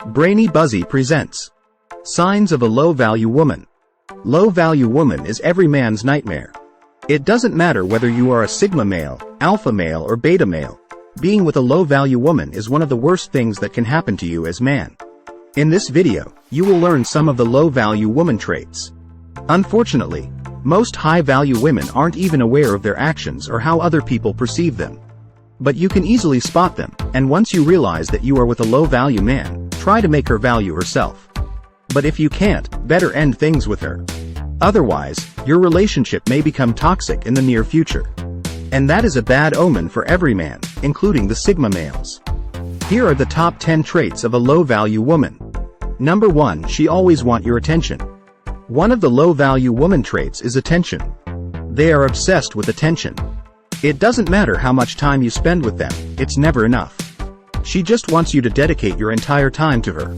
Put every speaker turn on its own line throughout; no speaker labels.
Brainy Buzzy presents Signs of a Low-Value Woman. Low-value woman is every man's nightmare. It doesn't matter whether you are a sigma male, alpha male or beta male. Being with a low-value woman is one of the worst things that can happen to you as man. In this video, you will learn some of the low-value woman traits. Unfortunately, most high-value women aren't even aware of their actions or how other people perceive them. But you can easily spot them, and once you realize that you are with a low-value man, try to make her value herself. But if you can't, better end things with her. Otherwise, your relationship may become toxic in the near future. And that is a bad omen for every man, including the sigma males. Here are the top 10 traits of a low-value woman. Number 1. She always wants your attention. One of the low-value woman traits is attention. They are obsessed with attention. It doesn't matter how much time you spend with them, it's never enough. She just wants you to dedicate your entire time to her.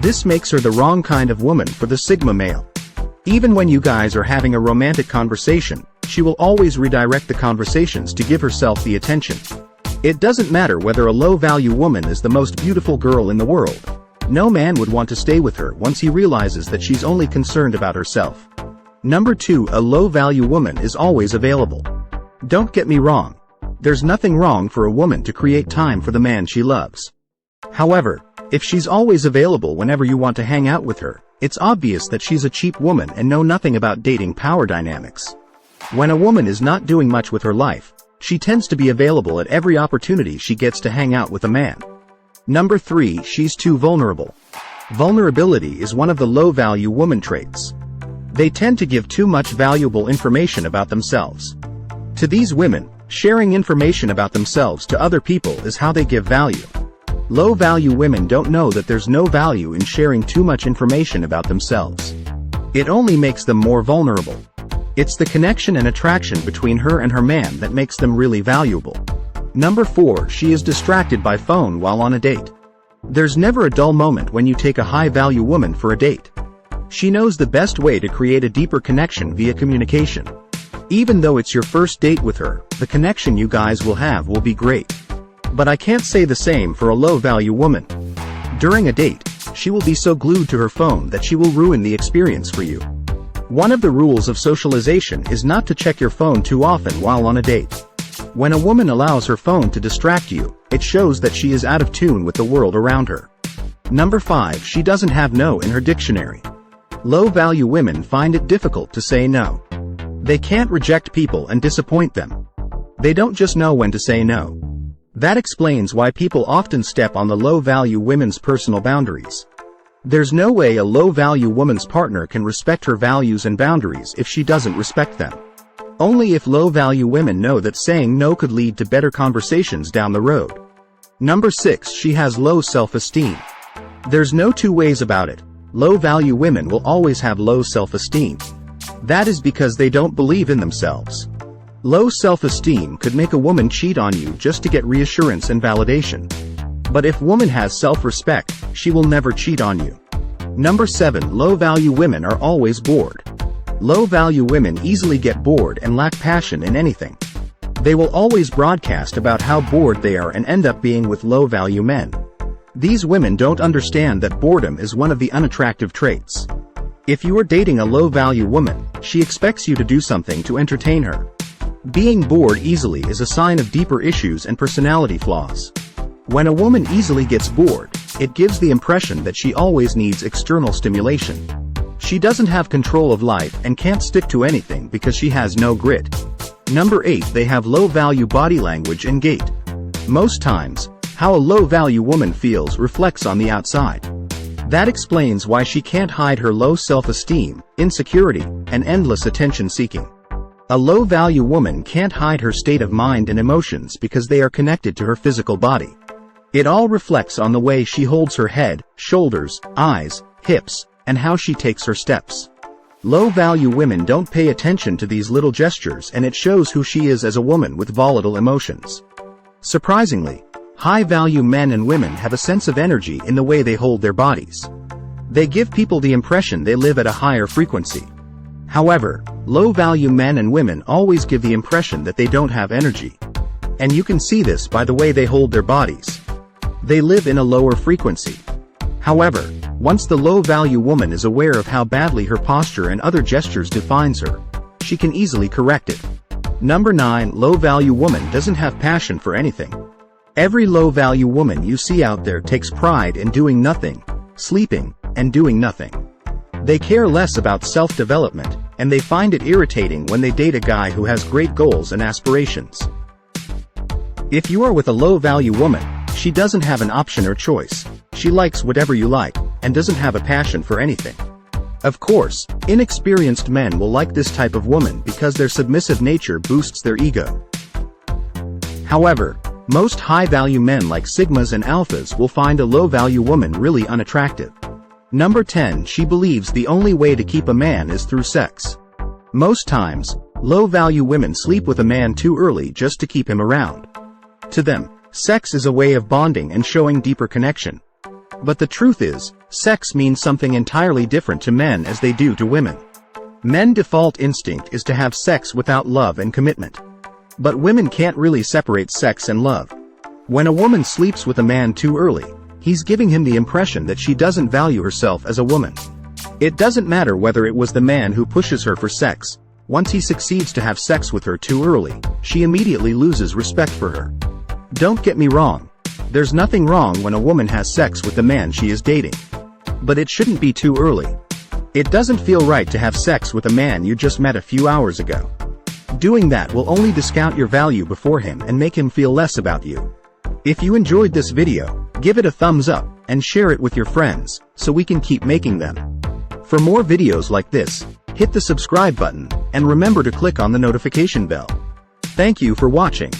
This makes her the wrong kind of woman for the sigma male. Even when you guys are having a romantic conversation, she will always redirect the conversations to give herself the attention. It doesn't matter whether a low-value woman is the most beautiful girl in the world. No man would want to stay with her once he realizes that she's only concerned about herself. Number 2. A low-value woman is always available. Don't get me wrong. There's nothing wrong for a woman to create time for the man she loves. However, if she's always available whenever you want to hang out with her, it's obvious that she's a cheap woman and know nothing about dating power dynamics. When a woman is not doing much with her life, she tends to be available at every opportunity she gets to hang out with a man. Number 3. She's too vulnerable. Vulnerability is one of the low-value woman traits. They tend to give too much valuable information about themselves. To these women, sharing information about themselves to other people is how they give value. Low-value women don't know that there's no value in sharing too much information about themselves. It only makes them more vulnerable. It's the connection and attraction between her and her man that makes them really valuable. Number 4. She is distracted by phone while on a date. There's never a dull moment when you take a high-value woman for a date. She knows the best way to create a deeper connection via communication. Even though it's your first date with her, the connection you guys will have will be great. But I can't say the same for a low-value woman. During a date, she will be so glued to her phone that she will ruin the experience for you. One of the rules of socialization is not to check your phone too often while on a date. When a woman allows her phone to distract you, it shows that she is out of tune with the world around her. Number 5. She doesn't have no in her dictionary. Low-value women find it difficult to say no. They can't reject people and disappoint them. They don't just know when to say no. That explains why people often step on the low-value women's personal boundaries. There's no way a low-value woman's partner can respect her values and boundaries if she doesn't respect them. Only if low-value women know that saying no could lead to better conversations down the road. Number 6. She has low self-esteem. There's no two ways about it. Low-value women will always have low self-esteem. That is because they don't believe in themselves. Low self-esteem could make a woman cheat on you just to get reassurance and validation. But if woman has self-respect, she will never cheat on you. Number 7. Low-value women are always bored. Low-value women easily get bored and lack passion in anything. They will always broadcast about how bored they are and end up being with low-value men. These women don't understand that boredom is one of the unattractive traits. If you are dating a low-value woman, she expects you to do something to entertain her. Being bored easily is a sign of deeper issues and personality flaws. When a woman easily gets bored, it gives the impression that she always needs external stimulation. She doesn't have control of life and can't stick to anything because she has no grit. Number 8. They have low-value body language and gait. Most times, how a low-value woman feels reflects on the outside. That explains why she can't hide her low self-esteem, insecurity, and endless attention-seeking. A low-value woman can't hide her state of mind and emotions because they are connected to her physical body. It all reflects on the way she holds her head, shoulders, eyes, hips, and how she takes her steps. Low-value women don't pay attention to these little gestures, and it shows who she is as a woman with volatile emotions. Surprisingly, high-value men and women have a sense of energy in the way they hold their bodies. They give people the impression they live at a higher frequency. However, low-value men and women always give the impression that they don't have energy. And you can see this by the way they hold their bodies. They live in a lower frequency. However, once the low-value woman is aware of how badly her posture and other gestures defines her, she can easily correct it. Number 9. Low-value woman doesn't have passion for anything. Every low-value woman you see out there takes pride in doing nothing, sleeping, and doing nothing. They care less about self-development, and they find it irritating when they date a guy who has great goals and aspirations. If you are with a low-value woman, she doesn't have an option or choice. She likes whatever you like, and doesn't have a passion for anything. Of course, inexperienced men will like this type of woman because their submissive nature boosts their ego. However, most high-value men like sigmas and alphas will find a low-value woman really unattractive. Number 10. She believes the only way to keep a man is through sex. Most times, low-value women sleep with a man too early just to keep him around. To them, sex is a way of bonding and showing deeper connection. But the truth is, sex means something entirely different to men as they do to women. Men's default instinct is to have sex without love and commitment. But women can't really separate sex and love. When a woman sleeps with a man too early, he's giving him the impression that she doesn't value herself as a woman. It doesn't matter whether it was the man who pushes her for sex. Once he succeeds to have sex with her too early, she immediately loses respect for her. Don't get me wrong. There's nothing wrong when a woman has sex with the man she is dating. But it shouldn't be too early. It doesn't feel right to have sex with a man you just met a few hours ago. Doing that will only discount your value before him and make him feel less about you. If you enjoyed this video, give it a thumbs up, and share it with your friends, so we can keep making them. For more videos like this, hit the subscribe button, and remember to click on the notification bell. Thank you for watching.